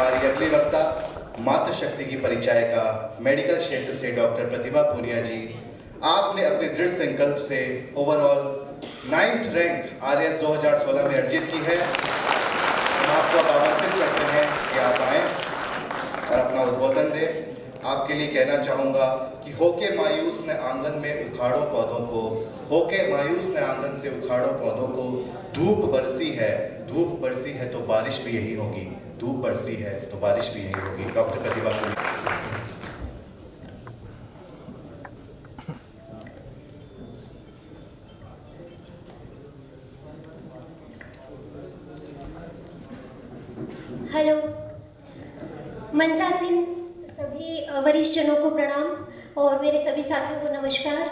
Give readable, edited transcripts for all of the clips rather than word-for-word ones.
हमारी अगली वक्ता मातृशक्ति की परिचायिका मेडिकल क्षेत्र से डॉक्टर प्रतिभा पूनिया जी, आपने अपने दृढ़ संकल्प से ओवरऑल 9th रैंक RS 2016 में अर्जित की है। हम आपको अब आमंत्रित करते हैं कि आप आएँ और अपना उद्बोधन दें। आपके लिए कहना चाहूँगा कि होके मायूस में आंगन में उखाड़ो पौधों को, होके मायूस में आंगन से उखाड़ो पौधों को, धूप बरसी है तो बारिश भी यही होगी, धूप बरसी है तो बारिश भी यही होगी। डॉक्टर प्रतिभा पूनिया। हेलो, मंचासीन सभी वरिष्ठ जनों को प्रणाम और मेरे सभी साथियों को नमस्कार।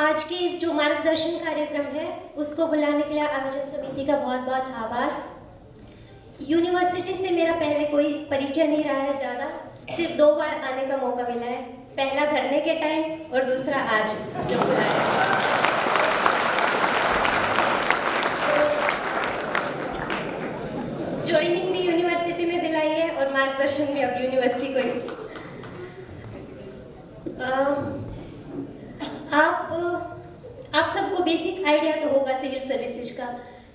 आज के जो मार्गदर्शन कार्यक्रम है उसको बुलाने के लिए आयोजन समिति का बहुत बहुत आभार। यूनिवर्सिटी से मेरा पहले कोई परिचय नहीं रहा है ज़्यादा, सिर्फ 2 बार आने का मौका मिला है, पहला धरने के टाइम और दूसरा आज जो बुलाया। ज्वाइनिंग भी यूनिवर्सिटी ने दिलाई है और मार्गदर्शन भी अब यूनिवर्सिटी को ही। आप सबको बेसिक आइडिया तो होगा सिविल सर्विसेज का,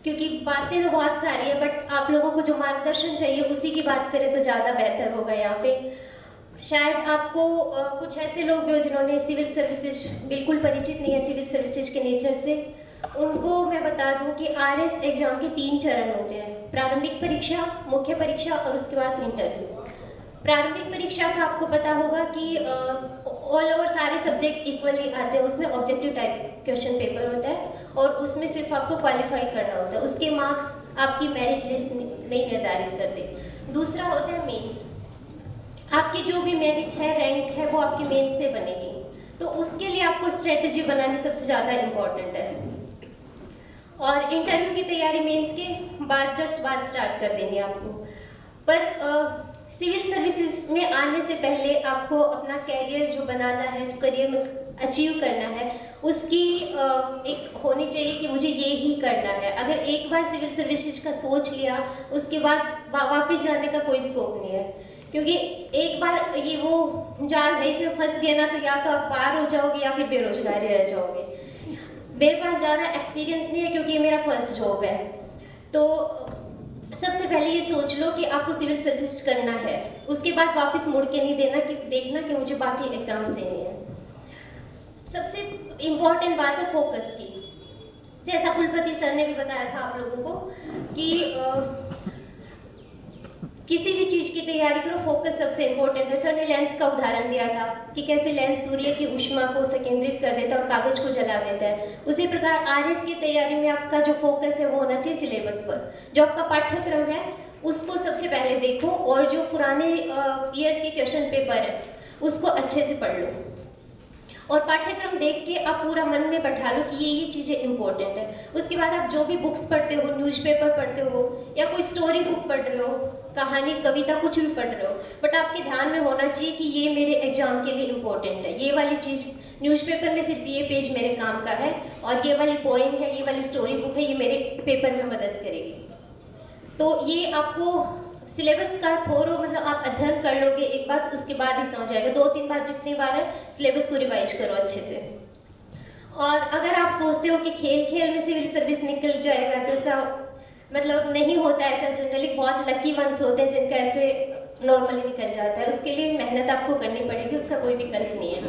क्योंकि बातें तो बहुत सारी है, बट आप लोगों को जो मार्गदर्शन चाहिए उसी की बात करें तो ज़्यादा बेहतर होगा। यहाँ पे शायद आपको कुछ ऐसे लोग भी हो जिन्होंने सिविल सर्विसेज बिल्कुल परिचित नहीं है सिविल सर्विसेज के नेचर से, उनको मैं बता दूं कि RS एग्जाम के 3 चरण होते हैं, प्रारंभिक परीक्षा, मुख्य परीक्षा और उसके बाद इंटरव्यू। प्रारंभिक परीक्षा का आपको पता होगा कि ऑल ओवर सारे सब्जेक्ट इक्वली आते हैं, उसमें ऑब्जेक्टिव टाइप क्वेश्चन पेपर होता है और उसमें सिर्फ आपको क्वालिफाई करना होता है, उसके मार्क्स आपकी मेरिट लिस्ट नहीं निर्धारित करते। दूसरा होता है मेंस, आपकी जो भी मेरिट है, रैंक है, वो आपकी मेंस से बनेगी, तो उसके लिए आपको स्ट्रेटेजी बनानी सबसे ज़्यादा इम्पोर्टेंट है। और इंटरव्यू की तैयारी मेंस के बाद स्टार्ट कर देंगे आपको। पर सिविल सर्विसेज में आने से पहले आपको अपना कैरियर जो बनाना है, जो करियर में अचीव करना है, उसकी एक होनी चाहिए कि मुझे ये ही करना है। अगर एक बार सिविल सर्विसेज का सोच लिया, उसके बाद वापस जाने का कोई स्कोप नहीं है, क्योंकि एक बार ये वो जाल है, इसमें फंस गए ना तो या तो आप पार हो जाओगे या फिर बेरोजगारी रह जाओगे। मेरे पास ज़्यादा एक्सपीरियंस नहीं है क्योंकि ये मेरा फर्स्ट जॉब है, तो सबसे पहले ये सोच लो कि आपको सिविल सर्विस करना है, उसके बाद वापस मुड़ के नहीं देखना कि मुझे बाकी एग्जाम्स देने हैं। सबसे इम्पॉर्टेंट बात है फोकस की, जैसा कुलपति सर ने भी बताया था आप लोगों को कि किसी भी चीज की तैयारी करो, फोकस सबसे इम्पोर्टेंट है। सर ने लेंस का उदाहरण दिया था कि कैसे लेंस सूर्य की ऊष्मा को संकेंद्रित कर देता है और कागज को जला देता है, उसी प्रकार RS की तैयारी में आपका जो फोकस है वो होना चाहिए सिलेबस पर। जो आपका पाठ्यक्रम है उसको सबसे पहले देखो और जो पुराने ईयर्स के क्वेश्चन पेपर है उसको अच्छे से पढ़ लो और पाठ्यक्रम देख के आप पूरा मन में बैठा लो कि ये चीज़ें इंपॉर्टेंट है। उसके बाद आप जो भी बुक्स पढ़ते हो, न्यूज़पेपर पढ़ते हो या कोई स्टोरी बुक पढ़ रहे हो, कहानी, कविता, कुछ भी पढ़ रहे हो, बट आपके ध्यान में होना चाहिए कि ये मेरे एग्जाम के लिए इम्पोर्टेंट है। ये वाली चीज़ न्यूज़पेपर में सिर्फ ये पेज मेरे काम का है और ये वाली पोइम है, ये वाली स्टोरी बुक है, ये मेरे पेपर में मदद करेगी। तो ये आपको सिलेबस का थोड़ा मतलब आप अध्ययन कर लोगे एक बार, उसके बाद ही समझ आएगा। 2-3 बार जितनी बार है सिलेबस को रिवाइज करो अच्छे से। और अगर आप सोचते हो कि खेल खेल में सिविल सर्विस निकल जाएगा, जैसा मतलब नहीं होता ऐसा, जनरली बहुत लकी वंस होते हैं जिनका ऐसे नॉर्मली निकल जाता है, उसके लिए मेहनत आपको करनी पड़ेगी, उसका कोई विकल्प नहीं है।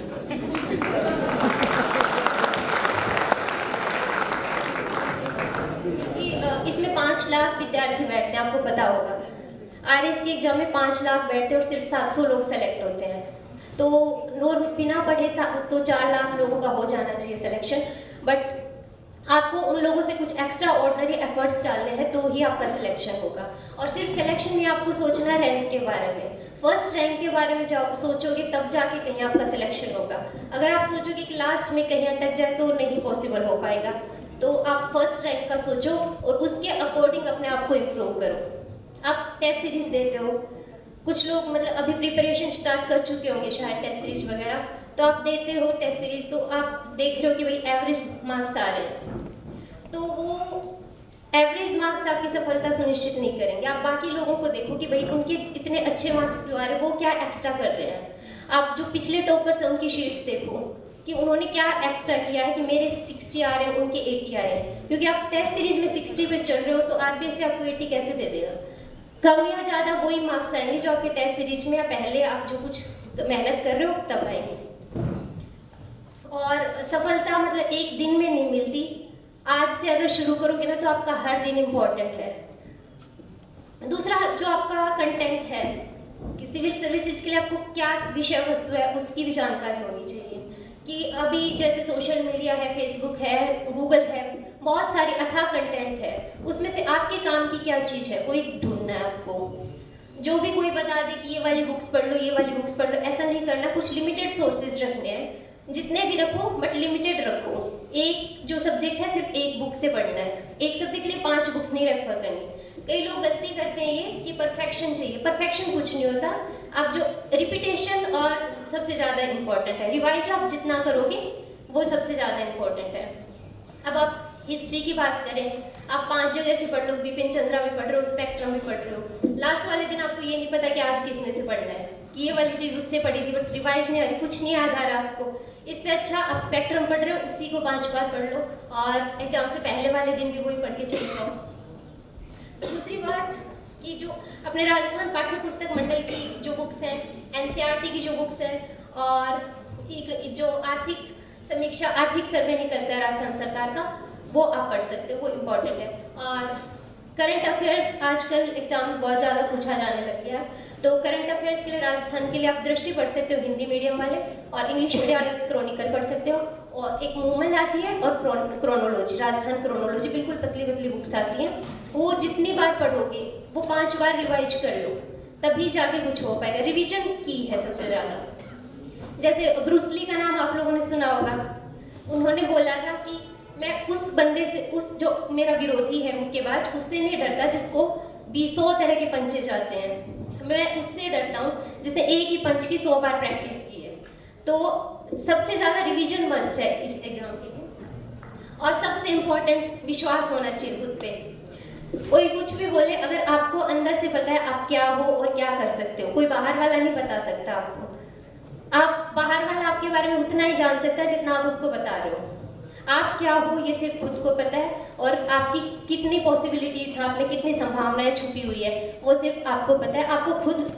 क्योंकि इसमें 5 लाख विद्यार्थी बैठते हैं, आपको पता होगा। RS के एग्जाम में 5 लाख बैठते हैं और सिर्फ 700 लोग सेलेक्ट होते हैं, तो बिना पढ़े तो 4 लाख लोगों का हो जाना चाहिए सिलेक्शन। बट आपको उन लोगों से कुछ एक्स्ट्रा ऑर्डिनरी एफर्ट्स डालने हैं तो ही आपका सिलेक्शन होगा। और सिर्फ सिलेक्शन में आपको सोचना है रैंक के बारे में, फर्स्ट रैंक के बारे में सोचोगे तब जाके कहीं आपका सिलेक्शन होगा। अगर आप सोचोगे कि लास्ट में कहीं अटक जाए तो नहीं पॉसिबल हो पाएगा, तो आप फर्स्ट रैंक का सोचो और उसके अकॉर्डिंग अपने आप को इम्प्रूव करो। आप टेस्ट सीरीज देते हो, कुछ लोग मतलब अभी प्रिपरेशन स्टार्ट कर चुके होंगे शायद टेस्ट सीरीज वगैरह, तो आप देते हो टेस्ट सीरीज, तो आप देख रहे हो कि भाई एवरेज मार्क्स आ रहे हैं, तो वो एवरेज मार्क्स आपकी सफलता सुनिश्चित नहीं करेंगे। आप बाकी लोगों को देखो कि भाई उनके इतने अच्छे मार्क्स क्यों आ रहे हैं, वो क्या एक्स्ट्रा कर रहे हैं। आप जो पिछले टॉपर्स हैं उनकी शीट्स देखो कि उन्होंने क्या एक्स्ट्रा किया है कि मेरे 60 आ रहे हैं, उनके 80 आ रहे हैं। क्योंकि आप टेस्ट सीरीज में 60 पे चल रहे हो तो आरबीएससी आपको 80 कैसे दे देगा। कम या ज़्यादा वही मार्क्स आएंगे जो आपके टेस्ट सीरीज में या पहले आप जो कुछ मेहनत कर रहे हो तब आएंगे। और सफलता मतलब एक दिन में नहीं मिलती। आज से अगर शुरू करोगे ना तो आपका हर दिन इम्पोर्टेंट है। दूसरा जो आपका कंटेंट है कि सिविल सर्विसेज के लिए आपको क्या विषय वस्तु है उसकी भी जानकारी होनी चाहिए। कि अभी जैसे सोशल मीडिया है, फेसबुक है, गूगल है, बहुत सारी अथाह कंटेंट है, उसमें से आपके काम की क्या चीज़ है वही ढूंढना है आपको। जो भी कोई बता दे कि ये वाली बुक्स पढ़ लो, ये वाली बुक्स पढ़ लो, ऐसा नहीं करना। कुछ लिमिटेड सोर्सेज रखने हैं, जितने भी रखो बट लिमिटेड रखो। एक जो सब्जेक्ट है सिर्फ एक बुक से पढ़ना है, एक सब्जेक्ट के लिए 5 बुक्स नहीं रेफर करनी। कई लोग गलती करते हैं ये कि परफेक्शन चाहिए। परफेक्शन कुछ नहीं होता। आप जो रिपीटेशन और सबसे ज़्यादा इम्पोर्टेंट है, रिवाइज आप जितना करोगे वो सबसे ज़्यादा इम्पोर्टेंट है। अब आप हिस्ट्री की बात करें, आप 5 जगह से पढ़ लो, बिपिन चंद्रा भी पढ़ लो, स्पेक्ट्रम भी पढ़ लो। लास्ट वाले दिन आपको ये नहीं पता कि आज किस में से पढ़ना है, कि ये वाली चीज़ उससे पढ़ी थी बट रिवाइज नहीं आ रही, कुछ नहीं याद आ रहा आपको। इससे अच्छा आप स्पेक्ट्रम पढ़ रहे हो उसी को 5 बार पढ़ लो और एग्जाम से पहले वाले दिन भी वही पढ़ के चले जाओ। दूसरी बात कि जो अपने राजस्थान पाठ्य पुस्तक मंडल की जो बुक्स हैं, एनसीईआरटी की जो बुक्स हैं, और एक जो आर्थिक समीक्षा, आर्थिक सर्वे निकलता है राजस्थान सरकार का, वो आप पढ़ सकते हो, वो इम्पोर्टेंट है। और करंट अफेयर्स आजकल एग्जाम में बहुत ज़्यादा पूछा जाने लग गया है, तो करंट अफेयर्स के लिए राजस्थान के लिए आप दृष्टि पढ़ सकते हो हिंदी मीडियम वाले, और इंग्लिश मीडियम वाले क्रॉनिकल पढ़ सकते हो। और एक मूमल आती है और क्रोनोलॉजी, राजस्थान क्रोनोलॉजी, बिल्कुल पतली पतली बुक्स आती हैं। वो जितनी बार पढ़ोगे वो 5 बार रिवाइज कर लो, तभी जाके कुछ हो पाएगा। रिवीजन की है सबसे ज़्यादा। जैसे ब्रूस ली का नाम आप लोगों ने सुना होगा, उन्होंने बोला था कि मैं उस बंदे से, उस जो मेरा विरोधी है मुक्केबाज, उससे नहीं डरता जिसको 200 तरह के पंचे जाते हैं। मैं उससे डरता हूँ जिसने एक ही पंच की 100 बार प्रैक्टिस की है। तो सबसे ज़्यादा रिवीजन मस्ट है इस एग्जाम के लिए। और सबसे इम्पोर्टेंट विश्वास होना चाहिए खुद पे। कोई कुछ भी बोले, अगर आपको अंदर से पता है आप क्या हो और क्या कर सकते हो, कोई बाहर वाला नहीं बता सकता आपको। आप बाहर वाला आपके बारे में उतना ही जान सकता है जितना आप उसको बता रहे हो। आप क्या हो ये सिर्फ खुद को पता है, और आपकी कितनी पॉसिबिलिटीज हैं, आप में कितनी संभावनाएं छुपी हुई है वो सिर्फ आपको पता है। आपको खुद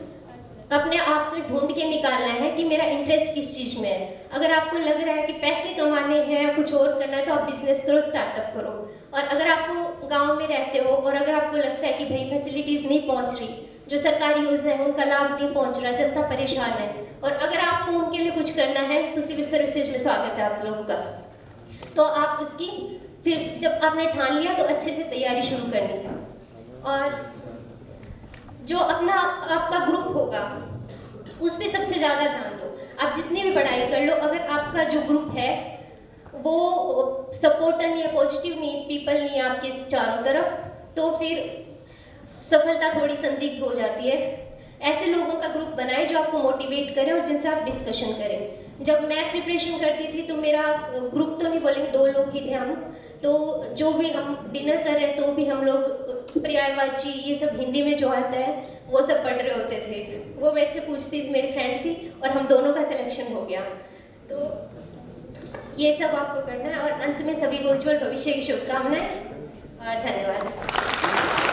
अपने आप से ढूंढ के निकालना है कि मेरा इंटरेस्ट किस चीज़ में है। अगर आपको लग रहा है कि पैसे कमाने हैं या कुछ और करना है तो आप बिजनेस करो, स्टार्टअप करो। और अगर आप गाँव में रहते हो और अगर आपको लगता है कि भाई फैसिलिटीज़ नहीं पहुँच रही, जो सरकारी योजना है उनका लाभ नहीं पहुँच रहा, जनता परेशान है, और अगर आपको उनके लिए कुछ करना है तो सिविल सर्विसेज में स्वागत है आप लोगों का। तो आप उसकी फिर जब आपने ठान लिया तो अच्छे से तैयारी शुरू करनी है। और जो अपना आपका ग्रुप होगा उस पर सबसे ज़्यादा ध्यान दो। आप जितनी भी पढ़ाई कर लो, अगर आपका जो ग्रुप है वो सपोर्टर नहीं है, पॉजिटिव नहीं, पीपल नहीं है आपके चारों तरफ, तो फिर सफलता थोड़ी संदिग्ध हो जाती है। ऐसे लोगों का ग्रुप बनाएं जो आपको मोटिवेट करें और जिनसे आप डिस्कशन करें। जब मैं प्रिपरेशन करती थी तो मेरा ग्रुप तो नहीं बोलेंगे, 2 लोग ही थे हम, तो जो भी हम डिनर कर रहे तो भी हम लोग पर्यायवाची ये सब हिंदी में जो आता है वो सब पढ़ रहे होते थे। वो मेरे से पूछती, मेरी फ्रेंड थी, और हम दोनों का सिलेक्शन हो गया। तो ये सब आपको करना है। और अंत में सभी को उज्जवल भविष्य की शुभकामनाएं और धन्यवाद।